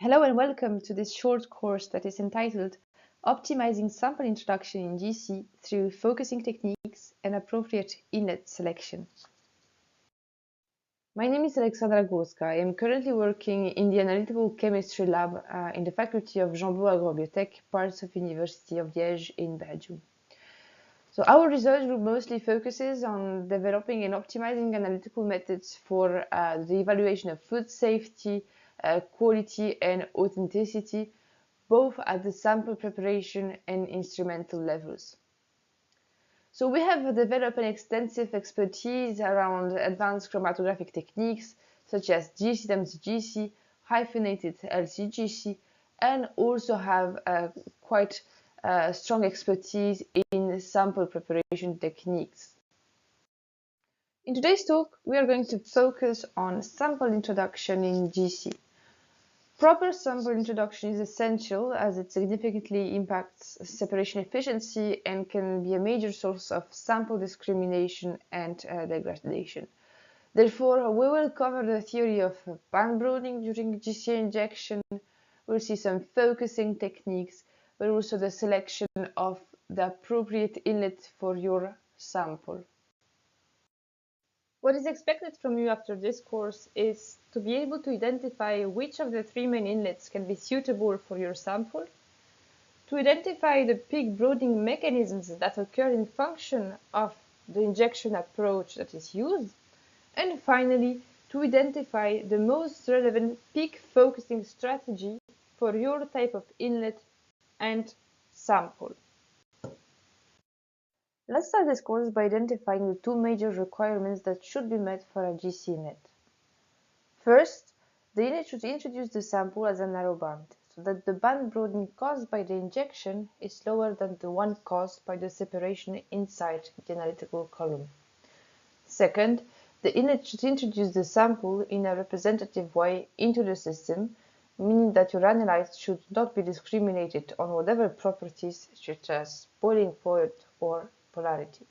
Hello and welcome to this short course that is entitled Optimizing Sample Introduction in GC through Focusing Techniques and Appropriate Inlet Selection. My name is Alexandra Górska. I am currently working in the Analytical Chemistry Lab in the Faculty of Jambeau Agrobiotech, parts of University of Liège in Belgium. So our research group mostly focuses on developing and optimizing analytical methods for the evaluation of food safety, quality and authenticity, both at the sample preparation and instrumental levels. So we have developed an extensive expertise around advanced chromatographic techniques such as GC times GC, hyphenated LC-GC, and also have quite strong expertise in sample preparation techniques. In today's talk, we are going to focus on sample introduction in GC. Proper sample introduction is essential as it significantly impacts separation efficiency and can be a major source of sample discrimination and degradation. Therefore, we will cover the theory of band broadening during GC injection. We'll see some focusing techniques, but also the selection of the appropriate inlet for your sample. What is expected from you after this course is to be able to identify which of the three main inlets can be suitable for your sample, to identify the peak broadening mechanisms that occur in function of the injection approach that is used, and finally, to identify the most relevant peak focusing strategy for your type of inlet and sample. Let's start this course by identifying the two major requirements that should be met for a GC inlet. First, the inlet should introduce the sample as a narrow band, so that the band broadening caused by the injection is lower than the one caused by the separation inside the analytical column. Second, the inlet should introduce the sample in a representative way into the system, meaning that your analyte should not be discriminated on whatever properties such as boiling point or polarity.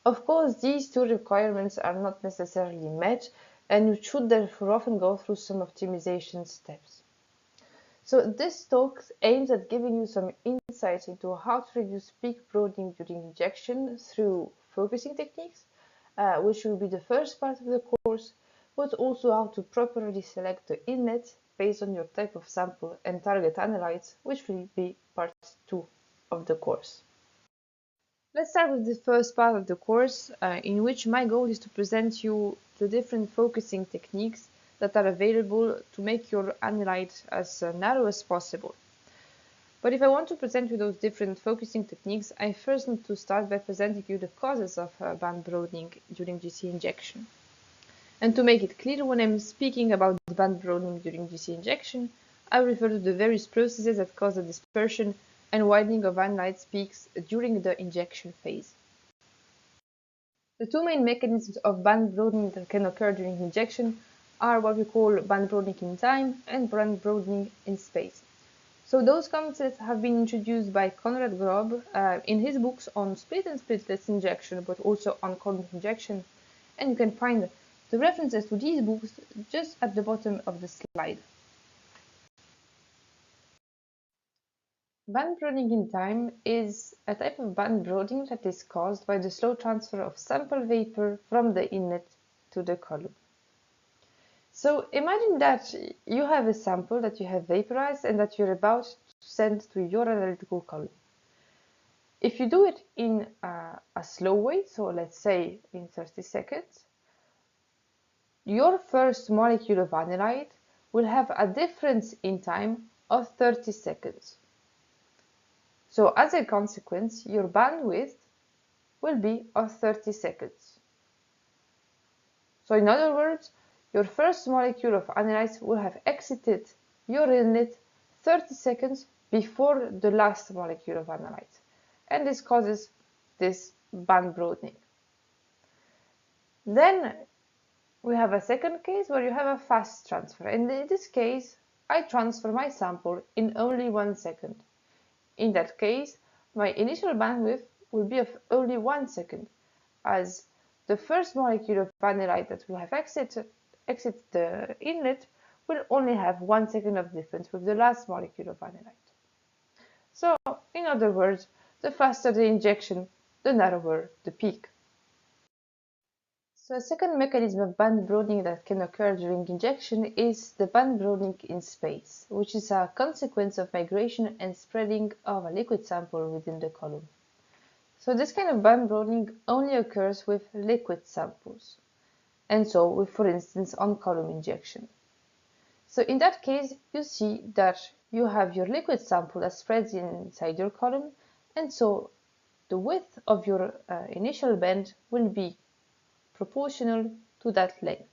Of course, these two requirements are not necessarily met, and you should therefore often go through some optimization steps. So this talk aims at giving you some insights into how to reduce peak broadening during injection through focusing techniques, which will be the first part of the course, but also how to properly select the inlet based on your type of sample and target analytes, which will be part 2 of the course. Let's start with the first part of the course, in which my goal is to present you the different focusing techniques that are available to make your analyte as narrow as possible. But if I want to present you those different focusing techniques, I first need to start by presenting you the causes of band broadening during GC injection. And to make it clear, when I'm speaking about the band broadening during GC injection, I refer to the various processes that cause the dispersion and widening of analyte peaks during the injection phase. The two main mechanisms of band broadening that can occur during injection are what we call band broadening in time and band broadening in space. So those concepts have been introduced by Konrad Grob in his books on split and splitless injection, but also on column injection, and you can find the references to these books just at the bottom of the slide. Band broadening in time is a type of band broadening that is caused by the slow transfer of sample vapor from the inlet to the column. So imagine that you have a sample that you have vaporized and that you're about to send to your analytical column. If you do it in a slow way, so let's say in 30 seconds, your first molecule of analyte will have a difference in time of 30 seconds. So as a consequence, your bandwidth will be of 30 seconds. So in other words, your first molecule of analyte will have exited your inlet 30 seconds before the last molecule of analyte. And this causes this band broadening. Then we have a second case where you have a fast transfer. And in this case, I transfer my sample in only 1 second. In that case, my initial bandwidth will be of only 1 second, as the first molecule of analyte that will have exit the inlet will only have 1 second of difference with the last molecule of analyte. So, in other words, the faster the injection, the narrower the peak. So a second mechanism of band broadening that can occur during injection is the band broadening in space, which is a consequence of migration and spreading of a liquid sample within the column. So this kind of band broadening only occurs with liquid samples, and so with, for instance, on-column injection. So in that case, you see that you have your liquid sample that spreads inside your column, and so the width of your initial band will be proportional to that length.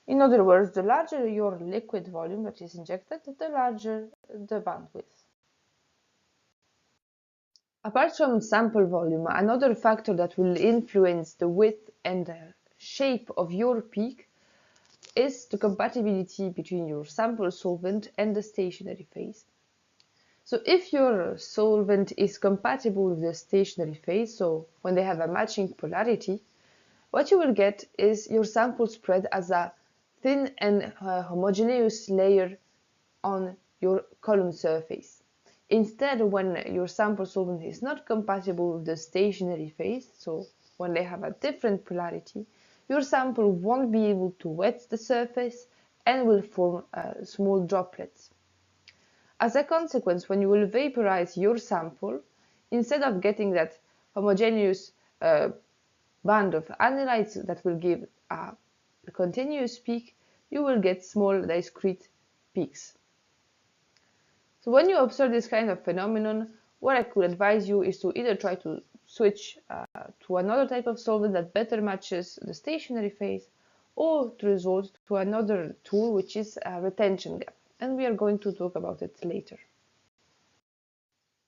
In other words, the larger your liquid volume that is injected, the larger the bandwidth. Apart from sample volume, another factor that will influence the width and the shape of your peak is the compatibility between your sample solvent and the stationary phase. So if your solvent is compatible with the stationary phase, so when they have a matching polarity, what you will get is your sample spread as a thin and homogeneous layer on your column surface. Instead, when your sample solvent is not compatible with the stationary phase, so when they have a different polarity, your sample won't be able to wet the surface and will form small droplets. As a consequence, when you will vaporize your sample, instead of getting that homogeneous band of analytes that will give a continuous peak, you will get small discrete peaks. So when you observe this kind of phenomenon, what I could advise you is to either try to switch to another type of solvent that better matches the stationary phase, or to resort to another tool, which is a retention gap, and we are going to talk about it later.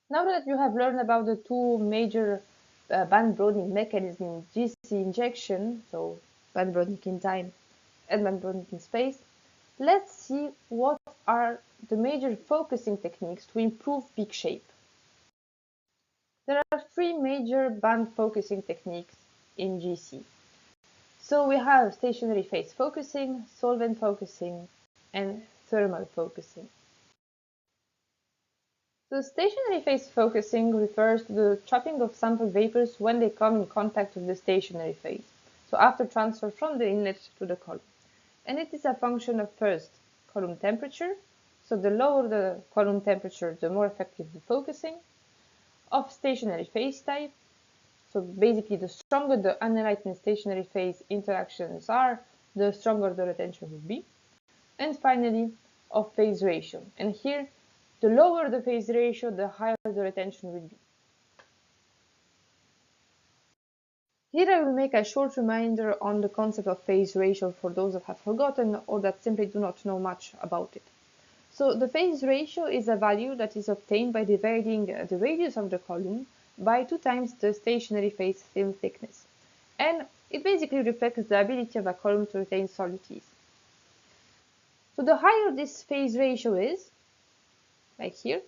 Now that you have learned about the two major band broadening mechanisms in GC injection, so band broadening in time and band broadening in space, let's see what are the major focusing techniques to improve peak shape. There are three major band focusing techniques in GC. So we have stationary phase focusing, solvent focusing, and thermal focusing. So stationary phase focusing refers to the trapping of sample vapors when they come in contact with the stationary phase, so after transfer from the inlet to the column. And it is a function of first, column temperature, so the lower the column temperature, the more effective the focusing, of stationary phase type, so basically the stronger the analyte and stationary phase interactions are, the stronger the retention will be, and finally of phase ratio. And here, the lower the phase ratio, the higher the retention will be. Here I will make a short reminder on the concept of phase ratio for those that have forgotten or that simply do not know much about it. So the phase ratio is a value that is obtained by dividing the radius of the column by 2 times the stationary phase film thickness. And it basically reflects the ability of a column to retain soluties. So the higher this phase ratio is, like here,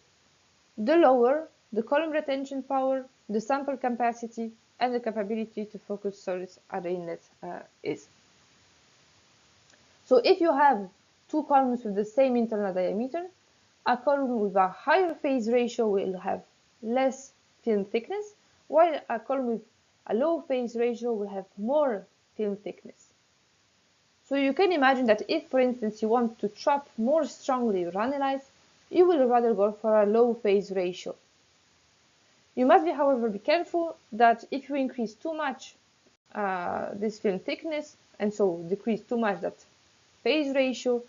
the lower the column retention power, the sample capacity, and the capability to focus solids at the inlet is. So if you have two columns with the same internal diameter, a column with a higher phase ratio will have less film thickness, while a column with a low phase ratio will have more film thickness. So you can imagine that if, for instance, you want to trap more strongly your analytes, you will rather go for a low phase ratio. You must, however, be careful that if you increase too much this film thickness, and so decrease too much that phase ratio,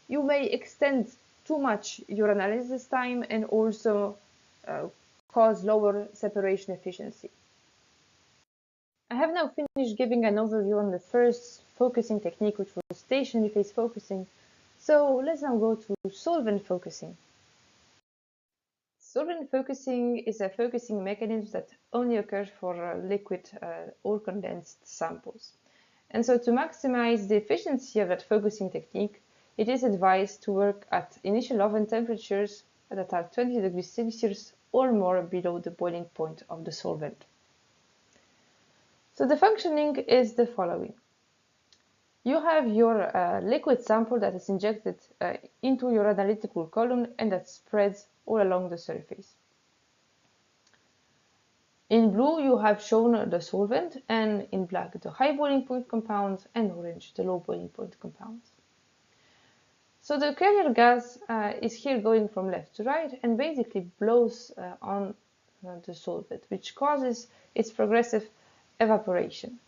you may extend too much your analysis time and also cause lower separation efficiency. I have now finished giving an overview on the first focusing technique, which was stationary phase focusing. So let's now go to solvent focusing. Solvent focusing is a focusing mechanism that only occurs for liquid or condensed samples. And so to maximize the efficiency of that focusing technique, it is advised to work at initial oven temperatures that are 20 degrees Celsius or more below the boiling point of the solvent. So the functioning is the following. You have your liquid sample that is injected into your analytical column and that spreads all along the surface. In blue, you have shown the solvent, and in black, the high boiling point compounds, and orange, the low boiling point compounds. So the carrier gas is here going from left to right and basically blows on the solvent, which causes its progressive evaporation.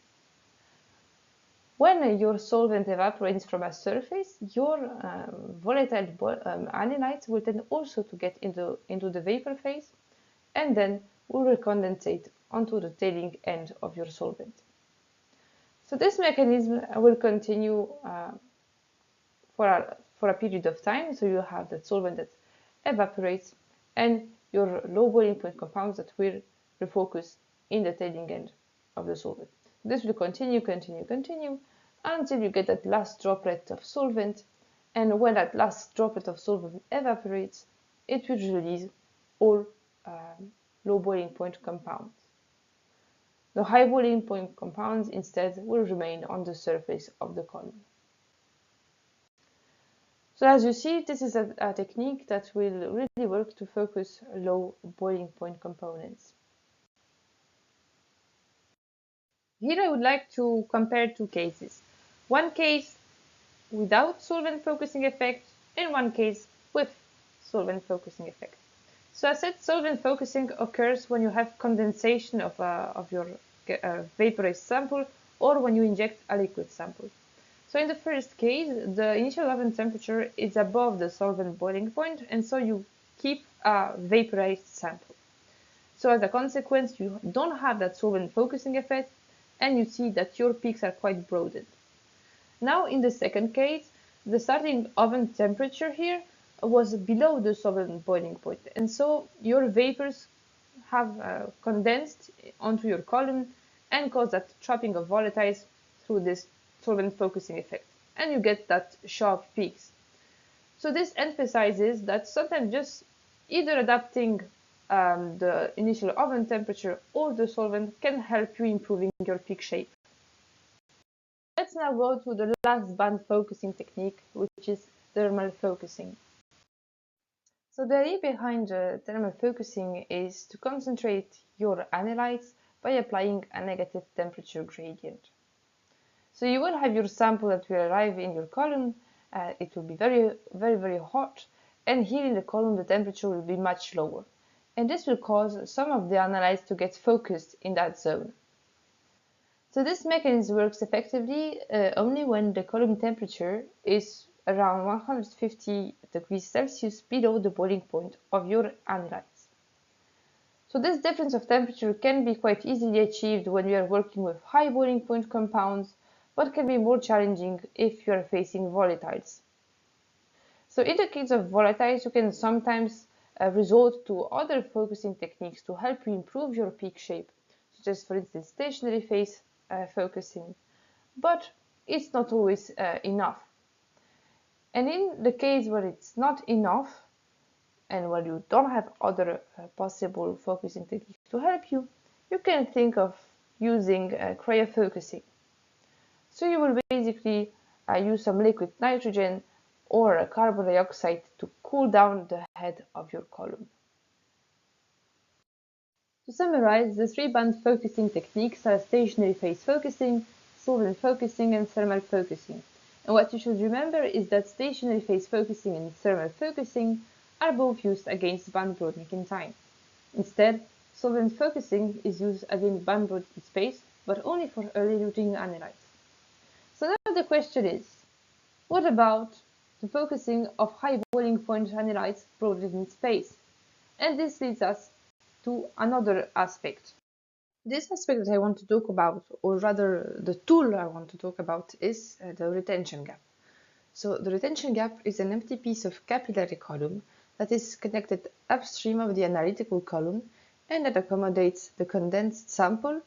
When your solvent evaporates from a surface, your volatile analytes will tend also to get into the vapor phase and then will recondensate onto the tailing end of your solvent. So this mechanism will continue for a period of time. So you have that solvent that evaporates and your low boiling point compounds that will refocus in the tailing end of the solvent. This will continue until you get that last droplet of solvent, and when that last droplet of solvent evaporates, it will release all low boiling point compounds. The high boiling point compounds instead will remain on the surface of the column. So as you see, this is a technique that will really work to focus low boiling point components. Here I would like to compare two cases. One case without solvent focusing effect and one case with solvent focusing effect. So I said solvent focusing occurs when you have condensation of your vaporized sample or when you inject a liquid sample. So in the first case, the initial oven temperature is above the solvent boiling point, and so you keep a vaporized sample. So as a consequence, you don't have that solvent focusing effect, and you see that your peaks are quite broadened. Now in the second case, the starting oven temperature here was below the solvent boiling point, and so your vapors have condensed onto your column and caused that trapping of volatiles through this solvent focusing effect, and you get that sharp peaks. So this emphasizes that sometimes just either adapting the initial oven temperature or the solvent can help you improving your peak shape. Let's now go to the last band focusing technique, which is thermal focusing. So the idea behind thermal focusing is to concentrate your analytes by applying a negative temperature gradient. So you will have your sample that will arrive in your column. It will be very hot, and here in the column the temperature will be much lower, and this will cause some of the analytes to get focused in that zone. So this mechanism works effectively only when the column temperature is around 150 degrees Celsius below the boiling point of your analytes. So this difference of temperature can be quite easily achieved when we are working with high boiling point compounds, but can be more challenging if you are facing volatiles. So in the case of volatiles, you can sometimes resort to other focusing techniques to help you improve your peak shape, such as, for instance, stationary phase focusing, but it's not always enough. And in the case where it's not enough, and where you don't have other possible focusing techniques to help you, you can think of using cryofocusing. So you will basically use some liquid nitrogen or carbon dioxide to cool down the head of your column. To summarize, the three band focusing techniques are stationary phase focusing, solvent focusing, and thermal focusing. And what you should remember is that stationary phase focusing and thermal focusing are both used against band broadening in time. Instead, solvent focusing is used against band broadening in space, but only for early routing analytes. So now the question is, what about the focusing of high boiling point analytes broadened in space? And this leads us to another aspect. This aspect that I want to talk about, or rather the tool I want to talk about, is the retention gap. So the retention gap is an empty piece of capillary column that is connected upstream of the analytical column and that accommodates the condensed sample,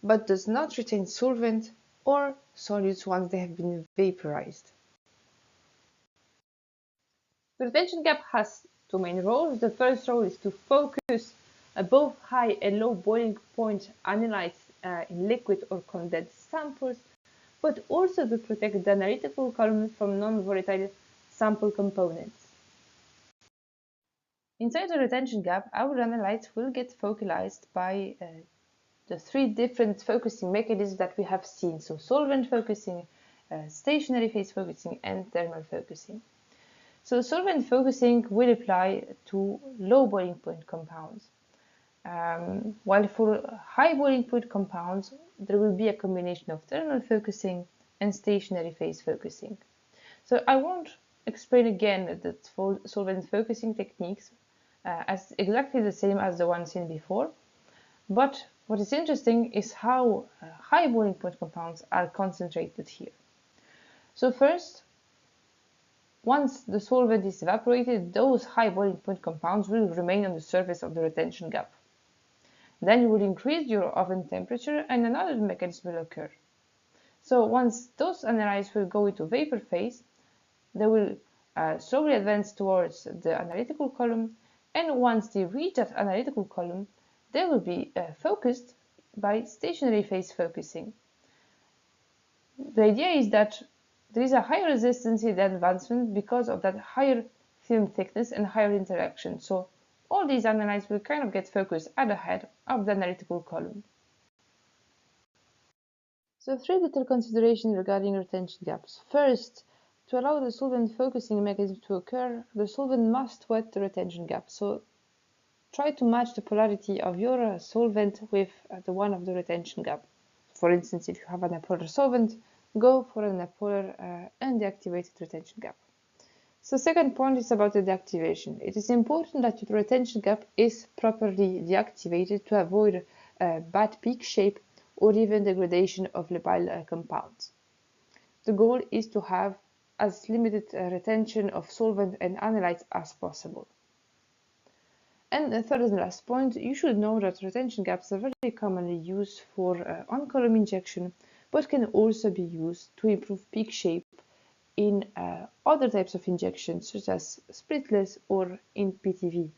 but does not retain solvent or solutes once they have been vaporized. The retention gap has two main roles. The first role is to focus both high and low boiling point analytes in liquid or condensed samples, but also to protect the analytical column from non-volatile sample components. Inside the retention gap, our analytes will get focalized by the three different focusing mechanisms that we have seen. So solvent focusing, stationary phase focusing, and thermal focusing. So solvent focusing will apply to low boiling point compounds. While for high boiling point compounds, there will be a combination of thermal focusing and stationary phase focusing. So I won't explain again the solvent focusing techniques as exactly the same as the ones seen before, but what is interesting is how high boiling point compounds are concentrated here. So first, once the solvent is evaporated, those high boiling point compounds will remain on the surface of the retention gap. Then you will increase your oven temperature and another mechanism will occur. So once those analytes will go into vapor phase, they will slowly advance towards the analytical column, and once they reach that analytical column, they will be focused by stationary phase focusing. The idea is that there is a higher resistance in the advancement because of that higher film thickness and higher interaction. So all these analytes will kind of get focused at the head of the analytical column. So three little considerations regarding retention gaps. First, to allow the solvent focusing mechanism to occur, the solvent must wet the retention gap. So try to match the polarity of your solvent with the one of the retention gap. For instance, if you have an apolar solvent, go for an apolar and deactivated retention gap. So second point is about the deactivation. It is important that your retention gap is properly deactivated to avoid bad peak shape or even degradation of labile compounds. The goal is to have as limited retention of solvent and analytes as possible. And the third and last point, you should know that retention gaps are very commonly used for on-column injection, but can also be used to improve peak shape in other types of injections, such as splitless or in PTV.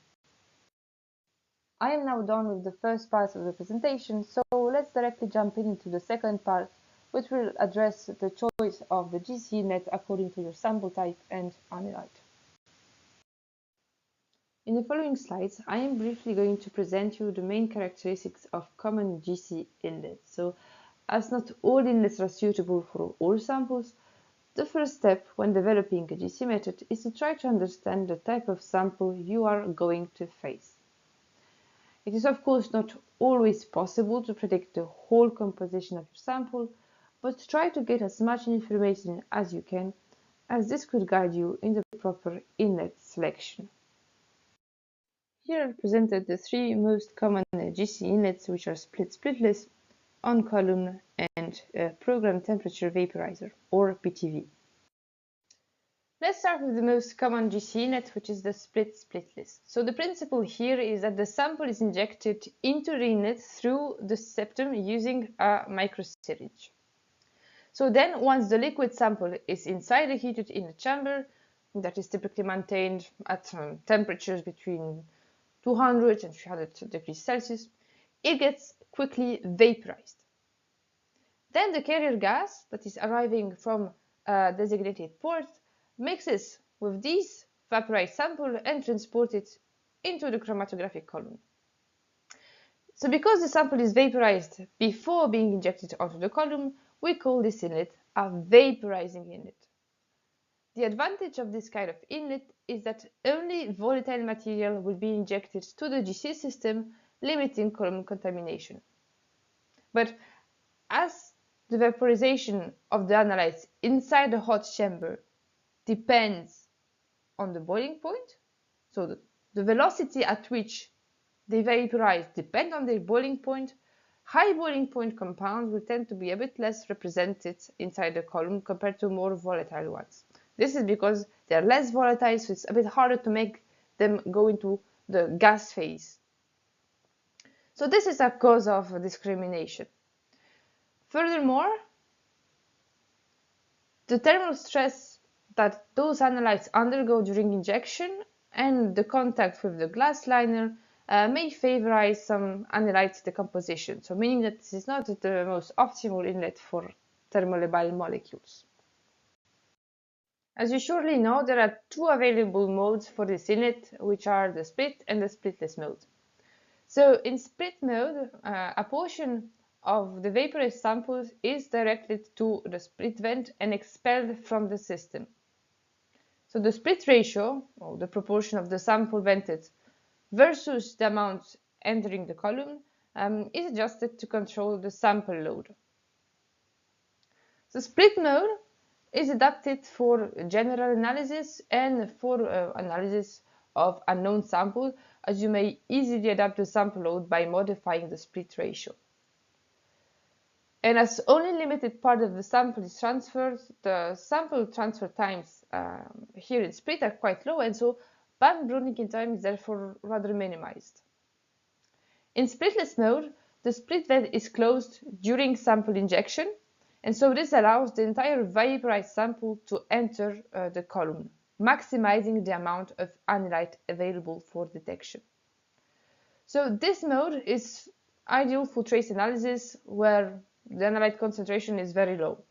I am now done with the first part of the presentation, so let's directly jump into the second part, which will address the choice of the GC Inlet according to your sample type and analyte. In the following slides, I am briefly going to present you the main characteristics of common GC inlets. So, as not all inlets are suitable for all samples, the first step when developing a GC method is to try to understand the type of sample you are going to face. It is of course not always possible to predict the whole composition of your sample, but try to get as much information as you can, as this could guide you in the proper inlet selection. Here are presented the three most common GC inlets, which are splitless, on-column, and program temperature vaporizer, or PTV. Let's start with the most common GC inlet, which is the splitless. So the principle here is that the sample is injected into the inlet through the septum using a microsyringe. So then, once the liquid sample is inside the heated inlet chamber, that is typically maintained at temperatures between 200 and 300 degrees Celsius, it gets quickly vaporized. Then the carrier gas that is arriving from a designated port mixes with this vaporized sample and transports it into the chromatographic column. So because the sample is vaporized before being injected onto the column, we call this inlet a vaporizing inlet. The advantage of this kind of inlet is that only volatile material will be injected to the GC system, limiting column contamination. But as the vaporization of the analytes inside the hot chamber depends on the boiling point, so the velocity at which they vaporize depends on their boiling point, high boiling point compounds will tend to be a bit less represented inside the column compared to more volatile ones. This is because they are less volatile, so it's a bit harder to make them go into the gas phase. So this is a cause of discrimination. Furthermore, the thermal stress that those analytes undergo during injection and the contact with the glass liner may favorize some analyte decomposition, so meaning that this is not the most optimal inlet for thermolabile molecules. As you surely know, there are two available modes for this inlet, which are the split and the splitless mode. So in split mode, a portion of the vaporized sample is directed to the split vent and expelled from the system. So the split ratio, or the proportion of the sample vented versus the amount entering the column, is adjusted to control the sample load. The split mode is adapted for general analysis and for analysis of unknown sample, as you may easily adapt the sample load by modifying the split ratio. And as only limited part of the sample is transferred, the sample transfer times here in split are quite low, and so band broadening time is therefore rather minimized. In splitless mode, the split vent is closed during sample injection, and so this allows the entire vaporized sample to enter the column, maximizing the amount of analyte available for detection. So this mode is ideal for trace analysis where the analyte concentration is very low.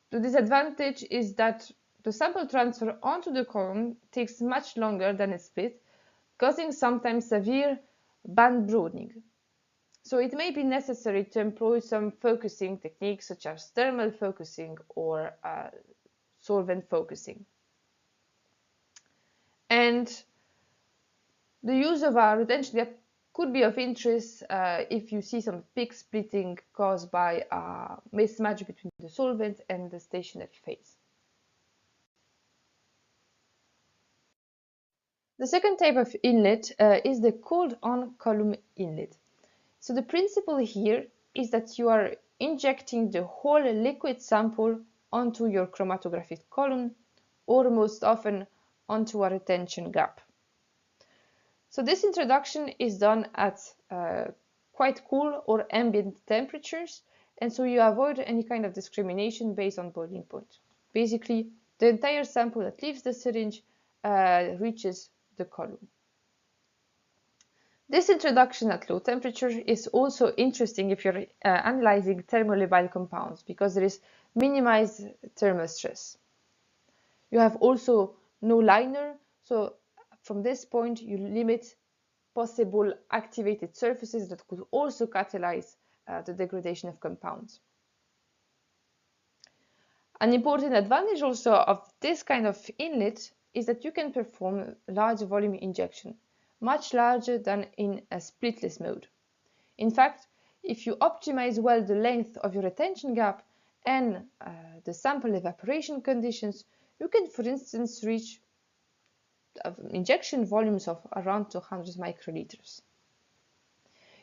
The disadvantage is that the sample transfer onto the column takes much longer than a split, causing sometimes severe band broadening. So it may be necessary to employ some focusing techniques such as thermal focusing or solvent focusing. And the use of a retention gap could be of interest if you see some peak splitting caused by a mismatch between the solvent and the stationary phase. The second type of inlet is the cooled-on column inlet. So the principle here is that you are injecting the whole liquid sample onto your chromatographic column, or most often onto a retention gap. So this introduction is done at quite cool or ambient temperatures, and so you avoid any kind of discrimination based on boiling point. Basically, the entire sample that leaves the syringe reaches the column. This introduction at low temperature is also interesting if you're analyzing thermolabile compounds because there is minimized thermal stress. You have also no liner, so from this point you limit possible activated surfaces that could also catalyze the degradation of compounds. An important advantage also of this kind of inlet is that you can perform large volume injection, much larger than in a splitless mode. In fact, if you optimize well the length of your retention gap and the sample evaporation conditions, you can, for instance, reach injection volumes of around 200 microliters.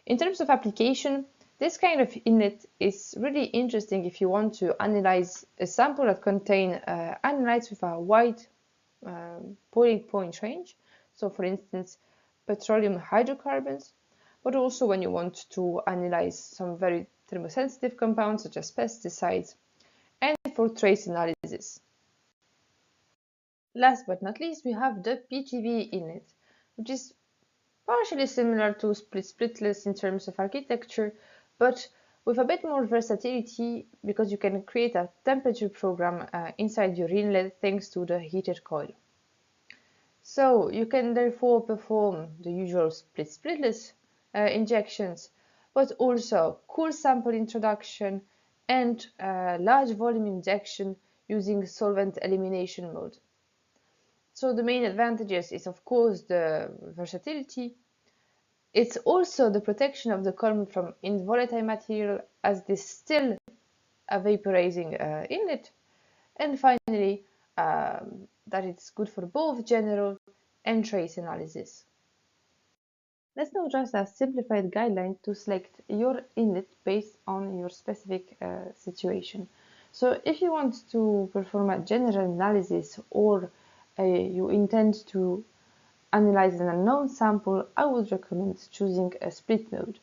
In terms of application, this kind of inlet is really interesting if you want to analyze a sample that contains analytes with a wide boiling point range. So, for instance, petroleum hydrocarbons, but also when you want to analyze some very thermosensitive compounds such as pesticides, and for trace analysis. Last but not least, we have the PGV inlet, which is partially similar to splitless in terms of architecture, but with a bit more versatility because you can create a temperature program inside your inlet thanks to the heated coil. So you can therefore perform the usual splitless injections, but also cool sample introduction and large volume injection using solvent elimination mode. So the main advantages is of course the versatility. It's also the protection of the column from involatile material as this is still a vaporizing inlet. And finally, that it's good for both general and trace analysis. Let's now just a simplified guideline to select your inlet based on your specific situation. So if you want to perform a general analysis or you intend to analyze an unknown sample, I would recommend choosing a split mode.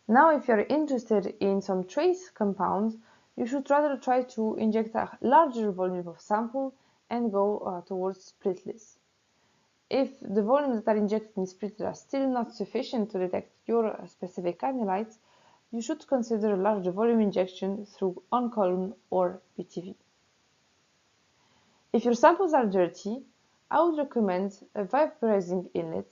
Now, if you're interested in some trace compounds, you should rather try to inject a larger volume of sample and go towards splitless. If the volumes that are injected in splitless are still not sufficient to detect your specific analytes, you should consider a large volume injection through on-column or PTV. If your samples are dirty, I would recommend a vaporizing inlet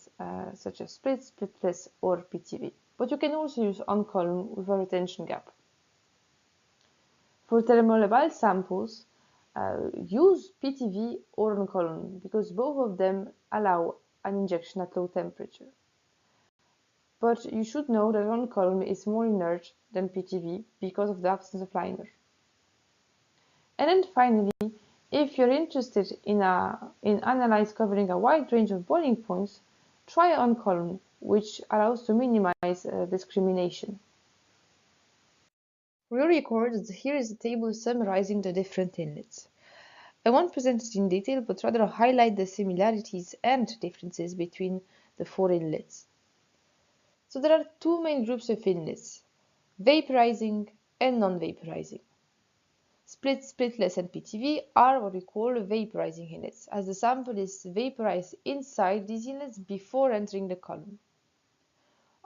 such as split, splitless or PTV, but you can also use on-column with a retention gap. For thermolabile samples, use PTV or on-column because both of them allow an injection at low temperature. But you should know that on-column is more inert than PTV because of the absence of liner. And then finally, if you're interested in analyze covering a wide range of boiling points, try on-column, which allows to minimize discrimination. For your records, here is a table summarizing the different inlets. I won't present it in detail, but rather highlight the similarities and differences between the four inlets. So there are two main groups of inlets, vaporizing and non-vaporizing. Split, splitless, and PTV are what we call vaporizing inlets, as the sample is vaporized inside these inlets before entering the column.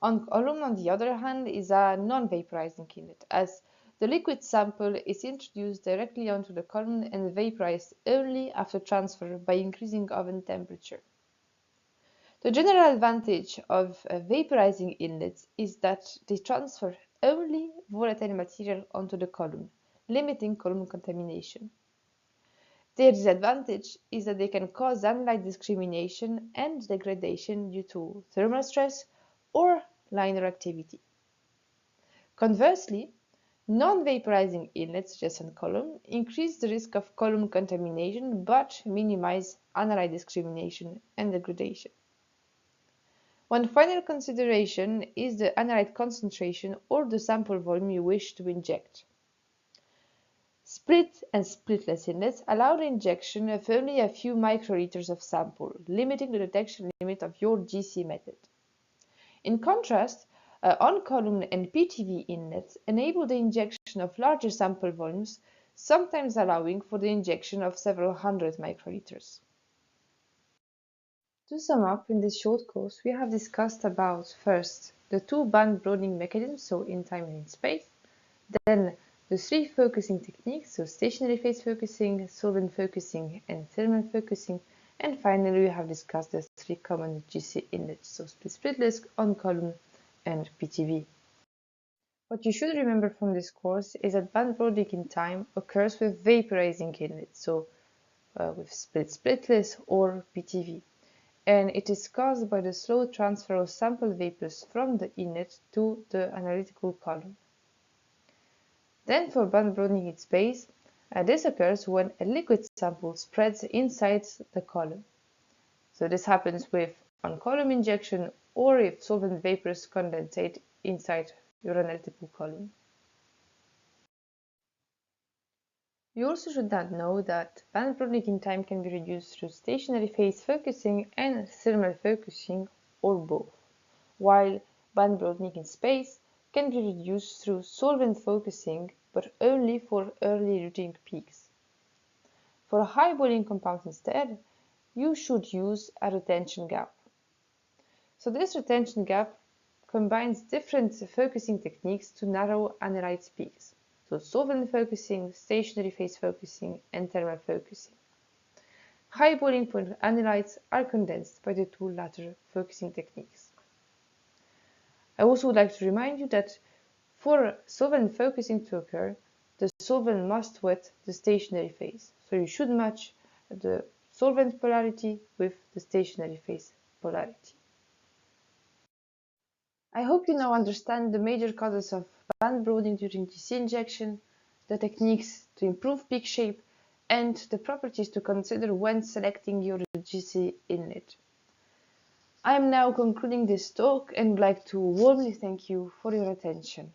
On-column, on the other hand, is a non-vaporizing inlet, as the liquid sample is introduced directly onto the column and vaporized only after transfer by increasing oven temperature. The general advantage of vaporizing inlets is that they transfer only volatile material onto the column, limiting column contamination. Their disadvantage is that they can cause analyte discrimination and degradation due to thermal stress or liner activity. Conversely, non-vaporizing inlets, such as on-column, increase the risk of column contamination but minimize analyte discrimination and degradation. One final consideration is the analyte concentration or the sample volume you wish to inject. Split and splitless inlets allow the injection of only a few microliters of sample, limiting the detection limit of your GC method. In contrast, on-column and PTV inlets enable the injection of larger sample volumes, sometimes allowing for the injection of several hundred microliters. To sum up, in this short course, we have discussed about, first, the two band broadening mechanisms, so in time and in space, then the three focusing techniques, so stationary phase focusing, solvent focusing, and thermal focusing, and finally we have discussed the three common GC inlets, so split-splitless, on-column, and PTV. What you should remember from this course is that band broadening in time occurs with vaporizing inlets, so with split-splitless or PTV. And it is caused by the slow transfer of sample vapors from the inlet to the analytical column. Then for band broadening in space, this occurs when a liquid sample spreads inside the column. So this happens with on-column injection or if solvent vapors condensate inside your analytical column. You also should not know that band broadening in time can be reduced through stationary phase focusing and thermal focusing, or both, while band broadening in space can be reduced through solvent focusing, but only for early eluting peaks. For high boiling compounds instead, you should use a retention gap. So this retention gap combines different focusing techniques to narrow analyte peaks. So solvent focusing, stationary phase focusing, and thermal focusing. High boiling point analytes are condensed by the two latter focusing techniques. I also would like to remind you that for solvent focusing to occur, the solvent must wet the stationary phase. So you should match the solvent polarity with the stationary phase polarity. I hope you now understand the major causes of band broadening during GC injection, the techniques to improve peak shape, and the properties to consider when selecting your GC inlet. I am now concluding this talk and would like to warmly thank you for your attention.